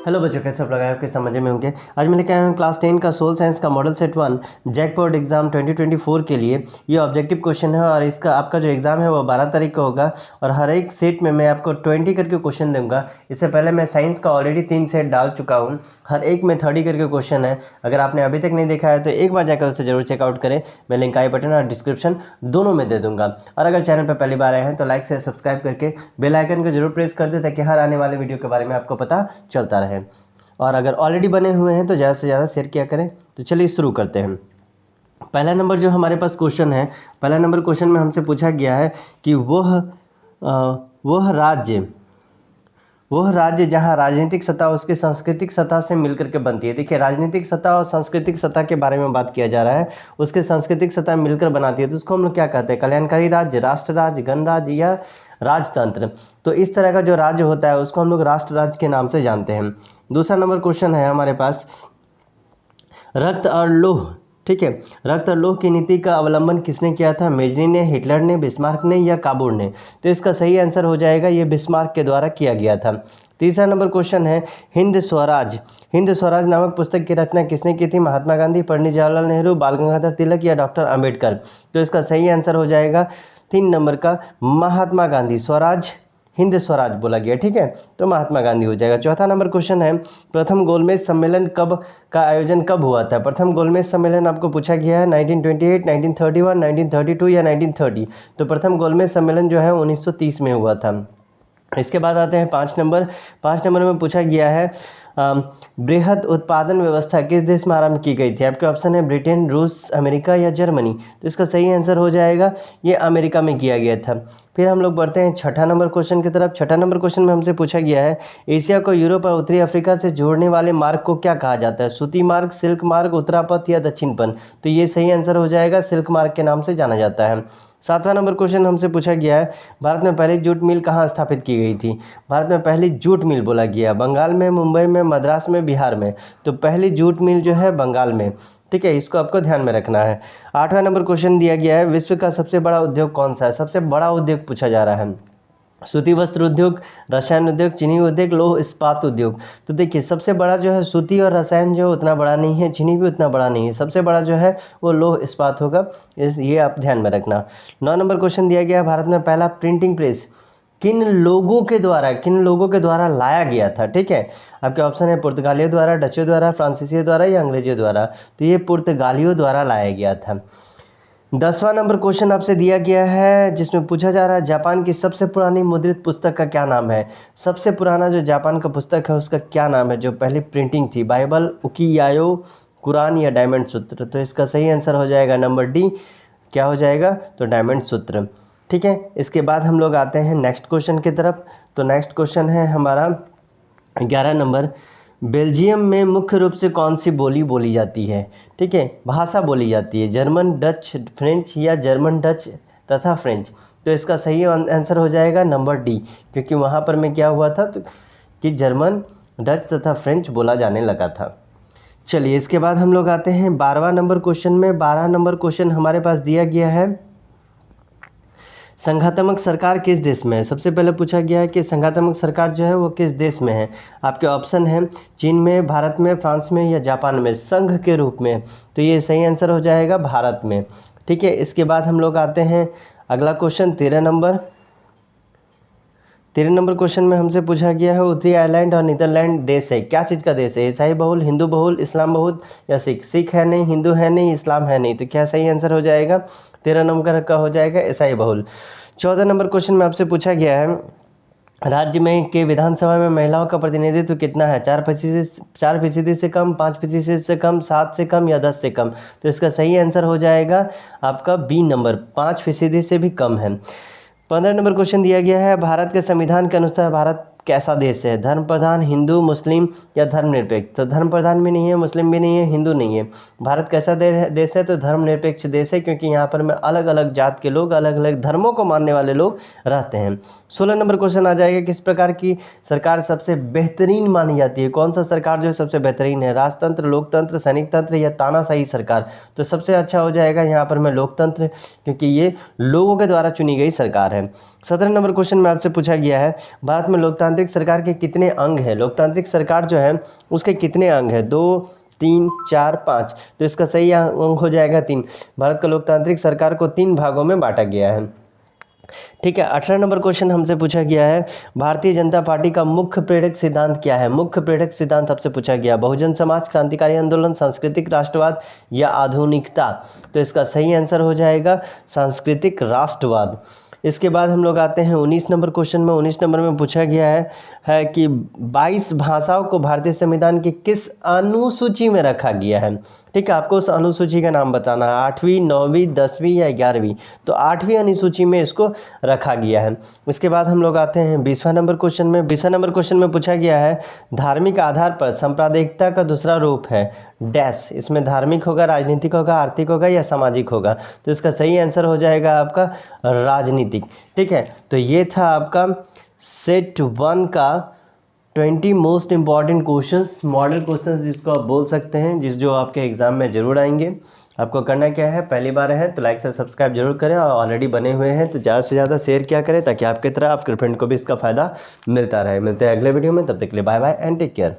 Hello बच्चों, कैसे आप लगाए आपके समझ में होंगे। आज मैं लेके आया हूँ क्लास 10 का सोल साइंस का मॉडल सेट 1 जैकपॉट एग्जाम 2024 के लिए। ये ऑब्जेक्टिव क्वेश्चन है और इसका आपका जो एग्ज़ाम है वो 12 तारीख को होगा और हर एक सेट में मैं आपको 20 करके क्वेश्चन दूंगा। इससे पहले मैं साइंस का ऑलरेडी 3 सेट डाल चुका हूँ, हर एक में 30 करके क्वेश्चन है। अगर आपने अभी तक नहीं देखा है तो एक बार जाकर उसे जरूर चेकआउट करें। मैं लिंक आई बटन और डिस्क्रिप्शन दोनों में दे दूंगा। और अगर चैनल पर पहली बार आए हैं तो लाइक से सब्सक्राइब करके बेल आइकन को जरूर प्रेस कर दे ताकि हर आने वाले वीडियो के बारे में आपको पता चलता रहे। और अगर ऑलरेडी बने हुए हैं तो ज़्यादा से ज़्यादा शेयर किया करें। तो चलिए शुरू करते हैं। पहला नंबर जो हमारे पास क्वेश्चन है, पहला नंबर क्वेश्चन में हमसे पूछा गया है कि वह राज्य जहां राजनीतिक सत्ता उसके सांस्कृतिक सत्ता से मिलकर के बनती है। देखिए, राजनीतिक सत्ता और सांस्कृतिक सत्ता के बारे में बात किया जा रहा है। उसके सांस्कृतिक सत्ता मिलकर बनाती है तो उसको हम लोग क्या कहते हैं? कल्याणकारी राज्य, राष्ट्र राज्य, गणराज्य या राजतंत्र। तो इस तरह का जो राज्य होता है उसको हम लोग राष्ट्र राज्य के नाम से जानते हैं। दूसरा नंबर क्वेश्चन है हमारे पास, रक्त और लौह। ठीक है, रक्त और लौह की नीति का अवलंबन किसने किया था? मेजनी ने, हिटलर ने, बिस्मार्क ने या काबूल ने? तो इसका सही आंसर हो जाएगा ये बिस्मार्क के द्वारा किया गया था। तीसरा नंबर क्वेश्चन है, हिंद स्वराज। हिंद स्वराज नामक पुस्तक की रचना किसने की थी? महात्मा गांधी, पंडित जवाहरलाल नेहरू, बाल गंगाधर तिलक या डॉक्टर अंबेडकर? तो इसका सही आंसर हो जाएगा 3 नंबर का महात्मा गांधी। स्वराज हिंद स्वराज बोला गया। ठीक है, तो महात्मा गांधी हो जाएगा। चौथा नंबर क्वेश्चन है, प्रथम गोलमेज सम्मेलन का आयोजन कब हुआ था? प्रथम गोलमेज सम्मेलन आपको पूछा गया है 1928, 1931, 1932 या 1930। तो प्रथम गोलमेज सम्मेलन जो है 1930 में हुआ था। इसके बाद आते हैं 5 नंबर में पूछा गया है, बृहद उत्पादन व्यवस्था किस देश में आरंभ की गई थी? आपके ऑप्शन है ब्रिटेन, रूस, अमेरिका या जर्मनी। तो इसका सही आंसर हो जाएगा ये अमेरिका में किया गया था। फिर हम लोग बढ़ते हैं 6ठा नंबर क्वेश्चन की तरफ। 6ठा नंबर क्वेश्चन में हमसे पूछा गया है, एशिया को यूरोप और उत्तरी अफ्रीका से जोड़ने वाले मार्ग को क्या कहा जाता है? सूती मार्ग, सिल्क मार्ग, उत्तरापथ या दक्षिणपथ? तो ये सही आंसर हो जाएगा, सिल्क मार्ग के नाम से जाना जाता है। 7वां नंबर क्वेश्चन हमसे पूछा गया है, भारत में पहली जूट मिल कहाँ स्थापित की गई थी? भारत में पहली जूट मिल बोला गया, बंगाल में, मुंबई में, मद्रास में, बिहार में? तो पहली जूट मिल जो है बंगाल में। ठीक है, इसको आपको ध्यान में रखना है। 8वां नंबर क्वेश्चन दिया गया है, विश्व का सबसे बड़ा उद्योग कौन सा है? सबसे बड़ा उद्योग पूछा जा रहा है, सूती वस्त्र उद्योग, रसायन उद्योग, चीनी उद्योग, लौह इस्पात उद्योग। तो देखिए, सबसे बड़ा जो है सूती और रसायन जो उतना बड़ा नहीं है, चीनी भी उतना बड़ा नहीं है, सबसे बड़ा जो है वो लौह इस्पात होगा। ये आप ध्यान में रखना। 9 नंबर क्वेश्चन दिया गया, भारत में पहला प्रिंटिंग प्रेस किन लोगों के द्वारा लाया गया था? ठीक है, आपके ऑप्शन है पुर्तगालियों द्वारा, डचों द्वारा, फ्रांसीसियों द्वारा या अंग्रेजों द्वारा? तो ये पुर्तगालियों द्वारा लाया गया था। 10वां नंबर क्वेश्चन आपसे दिया गया है जिसमें पूछा जा रहा है, जापान की सबसे पुरानी मुद्रित पुस्तक का क्या नाम है? सबसे पुराना जो जापान का पुस्तक है उसका क्या नाम है जो पहली प्रिंटिंग थी? बाइबल, उकियायो, कुरान या डायमंड सूत्र? तो इसका सही आंसर हो जाएगा नंबर डी। क्या हो जाएगा? तो डायमंड सूत्र। ठीक है, इसके बाद हम लोग आते हैं नेक्स्ट क्वेश्चन की तरफ। तो नेक्स्ट क्वेश्चन है हमारा 11 नंबर, बेल्जियम में मुख्य रूप से कौन सी बोली बोली जाती है? ठीक है, भाषा बोली जाती है, जर्मन, डच, फ्रेंच या जर्मन, डच तथा फ्रेंच? तो इसका सही आंसर हो जाएगा नंबर डी, क्योंकि वहाँ पर में क्या हुआ था तो कि जर्मन, डच तथा फ्रेंच बोला जाने लगा था। चलिए, इसके बाद हम लोग आते हैं 12वां नंबर क्वेश्चन में। 12 नंबर क्वेश्चन हमारे पास दिया गया है, संघात्मक सरकार किस देश में है? सबसे पहले पूछा गया है कि संघात्मक सरकार जो है वो किस देश में है। आपके ऑप्शन है चीन में, भारत में, फ्रांस में या जापान में, संघ के रूप में। तो ये सही आंसर हो जाएगा भारत में। ठीक है, इसके बाद हम लोग आते हैं अगला क्वेश्चन 13 नंबर। 13 नंबर क्वेश्चन में हमसे पूछा गया है, उत्तरी आयरलैंड और नीदरलैंड देश है, क्या चीज़ का देश है? ईसाई बहुल, हिंदू बहुल, इस्लाम बहुल या सिख? सिख है नहीं, हिंदू है नहीं, इस्लाम है नहीं। तो क्या सही आंसर हो जाएगा? 13 नंबर का हो जाएगा ईसाई बहुल। 14 नंबर क्वेश्चन में आपसे पूछा गया है, राज्य में के विधानसभा में महिलाओं का प्रतिनिधित्व कितना है? 4% से कम, 5% से कम, 7 से कम या 10 से कम? तो इसका सही आंसर हो जाएगा आपका बी नंबर, 5% से भी कम है। 15 नंबर क्वेश्चन दिया गया है, भारत के संविधान के अनुसार भारत कैसा देश है? धर्म प्रधान, हिंदू, मुस्लिम या धर्मनिरपेक्ष? तो धर्म प्रधान भी नहीं है, मुस्लिम भी नहीं है, हिंदू नहीं है। भारत कैसा देश है? तो धर्मनिरपेक्ष देश है, क्योंकि यहाँ पर में अलग अलग जात के लोग, अलग अलग धर्मों को मानने वाले लोग रहते हैं। 16 नंबर क्वेश्चन आ जाएगा, किस प्रकार की सरकार सबसे बेहतरीन मानी जाती है? कौन सा सरकार जो है सबसे बेहतरीन है? राजतंत्र, लोकतंत्र, सैनिक तंत्र या तानाशाही सरकार? तो सबसे अच्छा हो जाएगा यहाँ पर में लोकतंत्र, क्योंकि ये लोगों के द्वारा चुनी गई सरकार है। 17 नंबर क्वेश्चन में आपसे पूछा गया है, भारत में लोकतांत्रिक लोकतांत्रिक सरकार के कितने अंग हैं? लोकतांत्रिक सरकार जो है उसके कितने अंग हैं? 2, 3, 4, 5। तो इसका सही अंग हो जाएगा 3। भारत का लोकतांत्रिक सरकार को 3 भागों में बांटा गया है। ठीक है, 18 नंबर क्वेश्चन हमसे पूछा गया है, भारतीय जनता पार्टी का मुख्य प्रेरक सिद्धांत क्या है? मुख्य प्रेरक सिद्धांत आपसे पूछा गया, बहुजन समाज, क्रांतिकारी आंदोलन, सांस्कृतिक राष्ट्रवाद या आधुनिकता? तो इसका सही आंसर हो जाएगा सांस्कृतिक राष्ट्रवाद। इसके बाद हम लोग आते हैं 19 नंबर क्वेश्चन में। 19 नंबर में पूछा गया है कि 22 भाषाओं को भारतीय संविधान की किस अनुसूची में रखा गया है? ठीक है, आपको उस अनुसूची का नाम बताना है, 8वीं, 9वीं, 10वीं या 11वीं। तो 8वीं अनुसूची में इसको रखा गया है। इसके बाद हम लोग आते हैं 20वां नंबर क्वेश्चन में। 20वां नंबर क्वेश्चन में पूछा गया है, धार्मिक आधार पर सांप्रदायिकता का दूसरा रूप है डैश। इसमें धार्मिक होगा, राजनीतिक होगा, आर्थिक होगा या सामाजिक होगा? तो इसका सही आंसर हो जाएगा आपका राजनीतिक। ठीक है, तो ये था आपका सेट 1 का 20 most important questions, model questions जिसको आप बोल सकते हैं, जो आपके एग्जाम में जरूर आएंगे। आपको करना क्या है, पहली बार है तो लाइक से सब्सक्राइब जरूर करें, और ऑलरेडी बने हुए हैं तो ज़्यादा से ज़्यादा शेयर क्या करें, ताकि आपकी तरह आपके फ्रेंड को भी इसका फ़ायदा मिलता रहे। मिलते हैं अगले वीडियो में, तब तक के लिए bye bye and take care.